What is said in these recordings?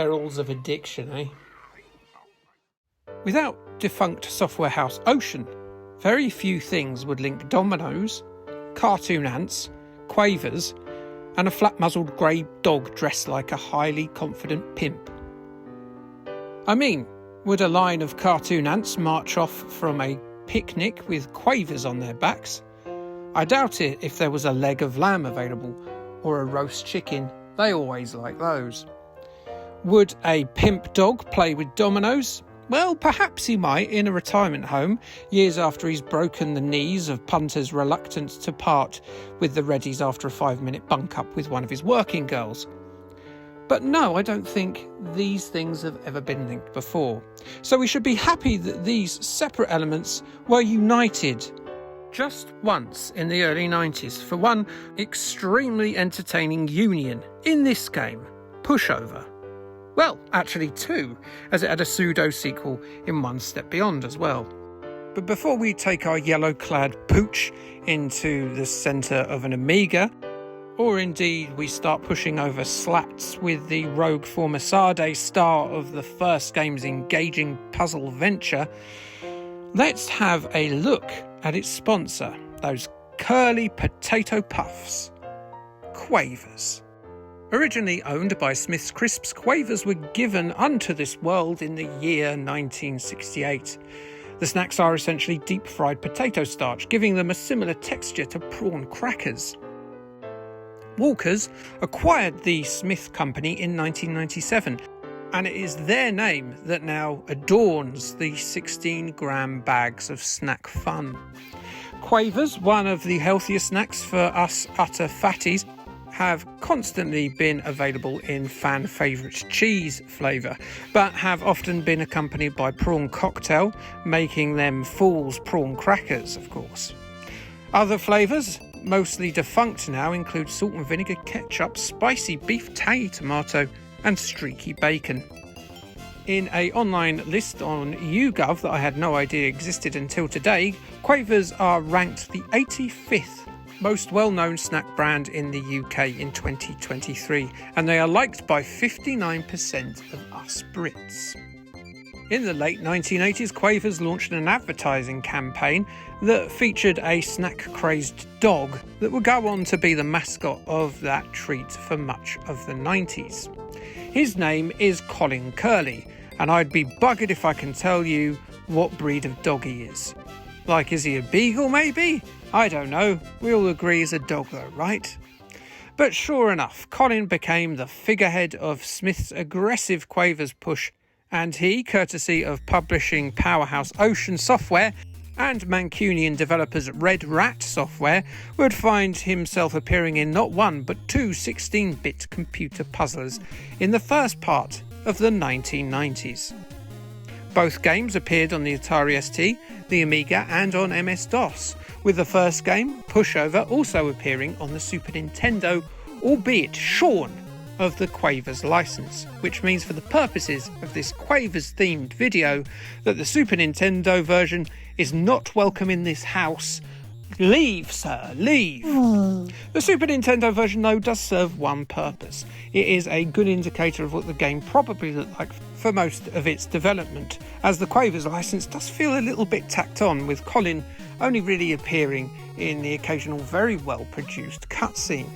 perils of addiction, eh? Without defunct software house Ocean, very few things would link dominoes, cartoon ants, Quavers, and a flat-muzzled grey dog dressed like a highly confident pimp. I mean, would a line of cartoon ants march off from a picnic with Quavers on their backs? I doubt it if there was a leg of lamb available, or a roast chicken. They always like those. Would a pimp dog play with dominoes? Well, perhaps he might in a retirement home, years after he's broken the knees of punters reluctant to part with the Reddies after a 5-minute bunk-up with one of his working girls. But no, I don't think these things have ever been linked before. So we should be happy that these separate elements were united just once in the early 90s for one extremely entertaining union in this game, Pushover. Well, actually two, as it had a pseudo-sequel in One Step Beyond as well. But before we take our yellow-clad pooch into the centre of an Amiga, or indeed we start pushing over slats with the rogue Formasade star of the first game's engaging puzzle venture, let's have a look at its sponsor, those curly potato puffs, Quavers. Originally owned by Smith's Crisps, Quavers were given unto this world in the year 1968. The snacks are essentially deep-fried potato starch, giving them a similar texture to prawn crackers. Walkers acquired the Smith Company in 1997, and it is their name that now adorns the 16-gram bags of snack fun. Quavers, one of the healthiest snacks for us utter fatties, have constantly been available in fan favourite cheese flavour, but have often been accompanied by prawn cocktail, making them Fool's prawn crackers, of course. Other flavours, mostly defunct now, include salt and vinegar ketchup, spicy beef tangy tomato, and streaky bacon. In an online list on YouGov that I had no idea existed until today, Quavers are ranked the 85th most well-known snack brand in the UK in 2023, and they are liked by 59% of us Brits. In the late 1980s, Quavers launched an advertising campaign that featured a snack-crazed dog that would go on to be the mascot of that treat for much of the 90s. His name is Colin Curly, and I'd be buggered if I can tell you what breed of dog he is. Like, is he a beagle maybe? I don't know. We all agree he's a dog though, right? But sure enough, Colin became the figurehead of Smith's aggressive Quavers push, and he, courtesy of publishing powerhouse Ocean Software and Mancunian developers Red Rat Software, would find himself appearing in not one but two 16-bit computer puzzlers in the first part of the 1990s. Both games appeared on the Atari ST, the Amiga and on MS-DOS, with the first game, Pushover, also appearing on the Super Nintendo, albeit shorn of the Quavers license, which means for the purposes of this Quavers-themed video that the Super Nintendo version is not welcome in this house. Leave, sir, leave. The Super Nintendo version, though, does serve one purpose. It is a good indicator of what the game probably looked like for most of its development, as the Quavers license does feel a little bit tacked on, with Colin only really appearing in the occasional very well-produced cutscene.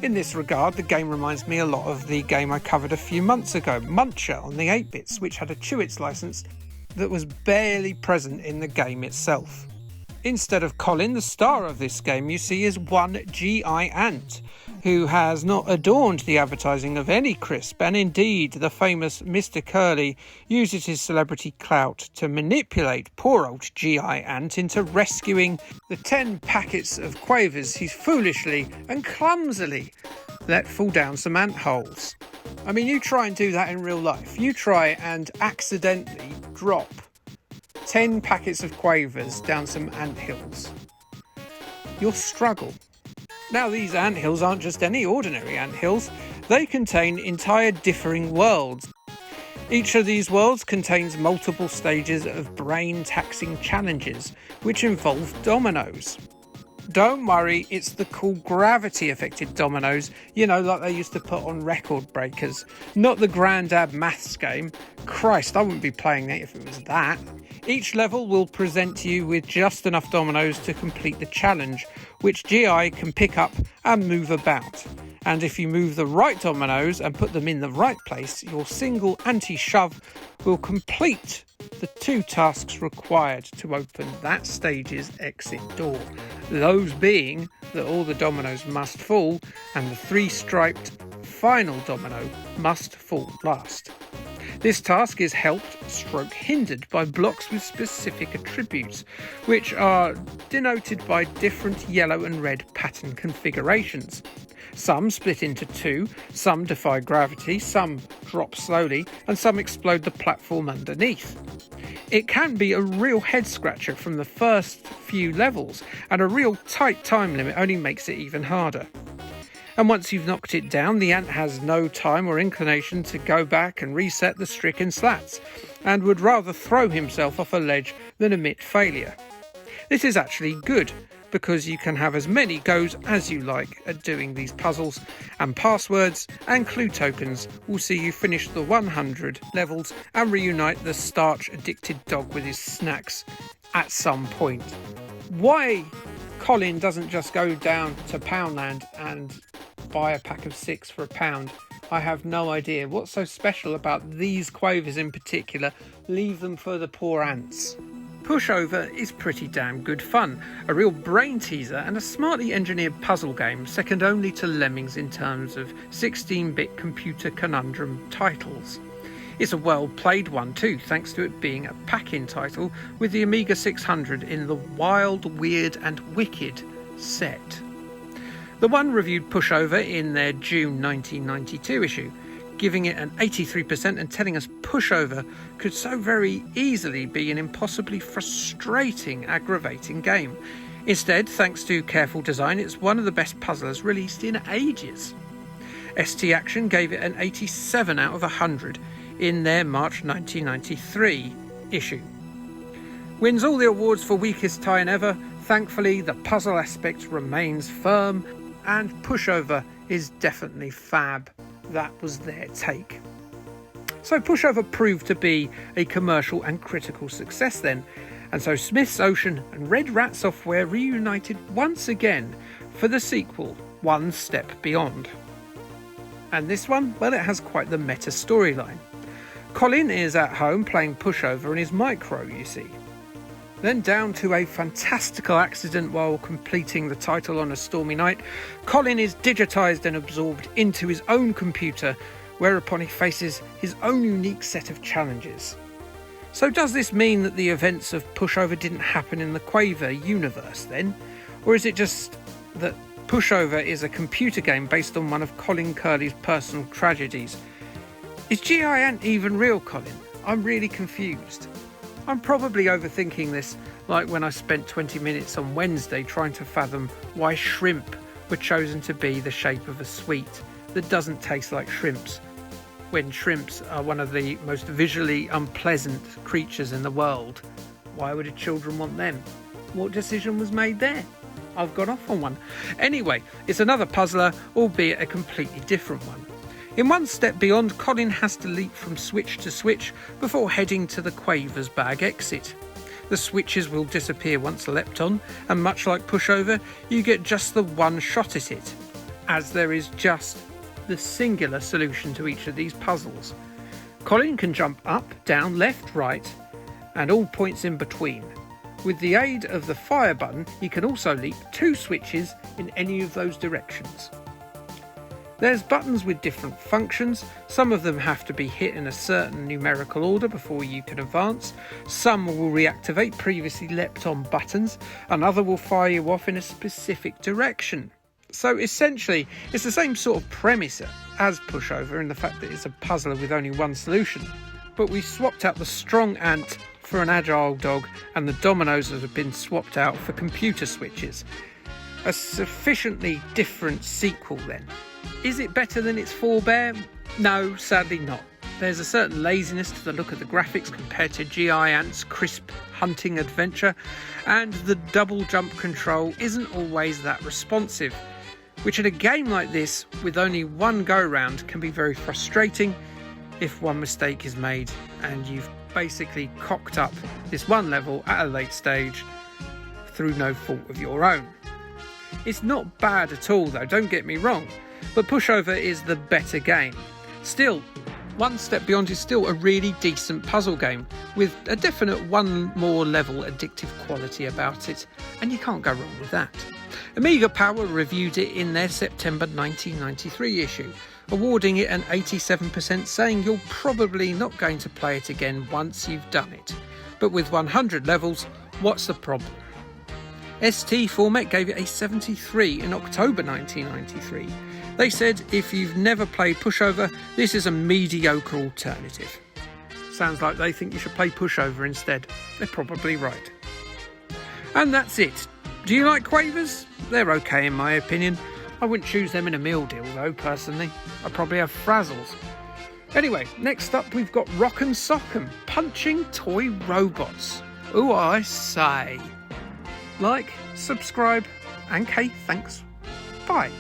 In this regard, the game reminds me a lot of the game I covered a few months ago, Muncher on the 8-bits, which had a Chewits license that was barely present in the game itself. Instead of Colin, the star of this game, you see is one GI Ant, who has not adorned the advertising of any crisp, and indeed the famous Mr. Curly uses his celebrity clout to manipulate poor old GI Ant into rescuing the 10 packets of Quavers he's foolishly and clumsily let fall down some ant holes. I mean, you try and do that in real life. You try and accidentally drop 10 packets of Quavers down some anthills. You'll struggle. Now, these anthills aren't just any ordinary anthills. They contain entire differing worlds. Each of these worlds contains multiple stages of brain-taxing challenges, which involve dominoes. Don't worry, it's the cool gravity-affected dominoes, like they used to put on record breakers, not the Grandad maths game. Christ, I wouldn't be playing it if it was that. Each level will present you with just enough dominoes to complete the challenge, which GI can pick up and move about. And if you move the right dominoes and put them in the right place, your single anti-shove will complete the 2 tasks required to open that stage's exit door. Those being that all the dominoes must fall and the 3-striped final domino must fall last. This task is helped/hindered by blocks with specific attributes, which are denoted by different yellow and red pattern configurations. Some split into 2, some defy gravity, some drop slowly, and some explode the platform underneath. It can be a real head-scratcher from the first few levels, and a real tight time limit only makes it even harder. And once you've knocked it down, the ant has no time or inclination to go back and reset the stricken slats, and would rather throw himself off a ledge than admit failure. This is actually good, because you can have as many goes as you like at doing these puzzles, and passwords and clue tokens will see you finish the 100 levels and reunite the starch-addicted dog with his snacks at some point. Why Colin doesn't just go down to Poundland and buy a pack of 6 for £1, I have no idea. What's so special about these Quavers in particular? Leave them for the poor ants. Pushover is pretty damn good fun, a real brain teaser and a smartly engineered puzzle game second only to Lemmings in terms of 16-bit computer conundrum titles. It's a well-played one too, thanks to it being a pack-in title with the Amiga 600 in the Wild, Weird and Wicked set. The One reviewed Pushover in their June 1992 issue, giving it an 83% and telling us Pushover could so very easily be an impossibly frustrating, aggravating game. Instead, thanks to careful design, it's one of the best puzzlers released in ages. ST Action gave it an 87 out of 100 in their March 1993 issue. Wins all the awards for weakest tie-in ever. Thankfully, the puzzle aspect remains firm, and Pushover is definitely fab. That was their take. So Pushover proved to be a commercial and critical success then, and so Smith's Ocean and Red Rat Software reunited once again for the sequel, One Step Beyond. And this one, well, it has quite the meta storyline. Colin is at home playing Pushover in his micro, you see. Then down to a fantastical accident while completing the title on a stormy night, Colin is digitised and absorbed into his own computer, whereupon he faces his own unique set of challenges. So does this mean that the events of Pushover didn't happen in the Quaver universe then? Or is it just that Pushover is a computer game based on one of Colin Curly's personal tragedies? Is G.I. Ant even real, Colin? I'm really confused. I'm probably overthinking this, like when I spent 20 minutes on Wednesday trying to fathom why shrimp were chosen to be the shape of a sweet that doesn't taste like shrimps, when shrimps are one of the most visually unpleasant creatures in the world. Why would children want them? What decision was made there? I've gone off on one. Anyway, it's another puzzler, albeit a completely different one. In One Step Beyond, Colin has to leap from switch to switch before heading to the Quavers bag exit. The switches will disappear once leapt on, and much like Pushover, you get just the one shot at it, as there is just the singular solution to each of these puzzles. Colin can jump up, down, left, right, and all points in between. With the aid of the fire button, he can also leap 2 switches in any of those directions. There's buttons with different functions. Some of them have to be hit in a certain numerical order before you can advance. Some will reactivate previously leapt on buttons. Another will fire you off in a specific direction. So essentially, it's the same sort of premise as Pushover in the fact that it's a puzzler with only one solution. But we swapped out the strong ant for an agile dog, and the dominoes have been swapped out for computer switches. A sufficiently different sequel then. Is it better than its forebear? No, sadly not. There's a certain laziness to the look of the graphics compared to GI Ant's crisp hunting adventure, and the double jump control isn't always that responsive, which in a game like this, with only one go-round, can be very frustrating if one mistake is made and you've basically cocked up this one level at a late stage through no fault of your own. It's not bad at all though, don't get me wrong, but Pushover is the better game. Still, One Step Beyond is still a really decent puzzle game with a definite one more level addictive quality about it, and you can't go wrong with that. Amiga Power reviewed it in their September 1993 issue, awarding it an 87%, saying you're probably not going to play it again once you've done it. But with 100 levels, what's the problem? ST Format gave it a 73 in October 1993. They said if you've never played Pushover, this is a mediocre alternative. Sounds like they think you should play Pushover instead. They're probably right. And that's it. Do you like Quavers? They're okay in my opinion. I wouldn't choose them in a meal deal though, personally. I'd probably have Frazzles. Anyway, next up we've got Rock'em Sock'em, punching toy robots. Ooh, I say. Like, subscribe, and thanks. Bye.